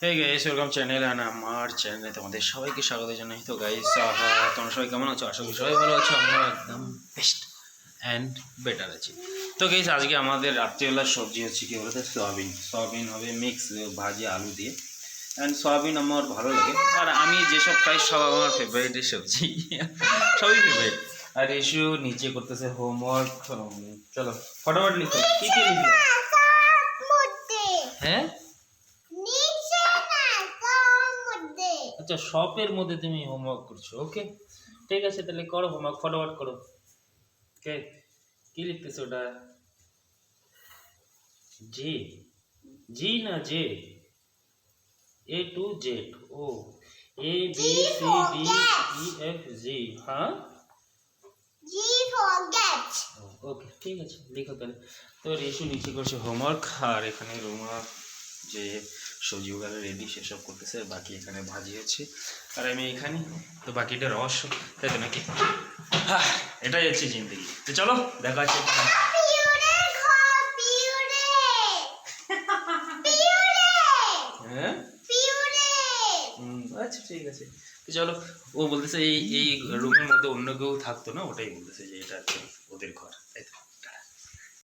Hey guys, welcome channel আর আমার চ্যানেলে তোমাদের সবাইকে স্বাগত জানাই। তো গাইস, তোমরা সবাই কেমন আছো? আশা করি সবাই ভালো আছো। আমরা একদম বেস্ট অ্যান্ড বেটার আছি। তো গাইস, আজকে আমাদের রাত্রিবেলার সবজি হচ্ছে কি বলতে সয়াবিন হবে মিক্স ভাজি আলু দিয়ে। অ্যান্ড সয়াবিন আমার ভালো লাগে, আর আমি যেসব খাই সব আমার ফেভারিটের সবজি সবই ফেভারিট। আর ইস্যু নিচে করতেছে হোমওয়ার্ক। চলো ফটাফট লিখো, কি কি লিখবে? হ্যাঁ, আচ্ছা, শপের মধ্যে তুমি হোমওয়ার্ক করছো। ওকে, ঠিক আছে, তাহলে করো হোমওয়ার্ক, ফটাফট করো। ওকে, কি লিখতেছো ওটা? জি, জি না জে, A to Z। ও, ABCDEFG। হ্যাঁ, ওকে, ঠিক আছে, লিখো তাহলে। তো রেশু নিচে করছে হোমওয়ার্ক, আর এখানে রুমা যে সবজিগুলো রেডি সেসব করতেছে, বাকি এখানে ভাজি হচ্ছে, আর আমি এখানে। তো বাকিটা রহস্য, তাই তো নাকি? হ্যাঁ, এটাই হচ্ছে জিন্দগি। তো চলো দেখা হচ্ছে। হ্যাঁ, আচ্ছা, ঠিক আছে। তো চলো, ও বলতেছে এই এই রুমের মধ্যে অন্য কেউ থাকতো না, ওটাই বলতেছে যে এটা হচ্ছে ওদের ঘর।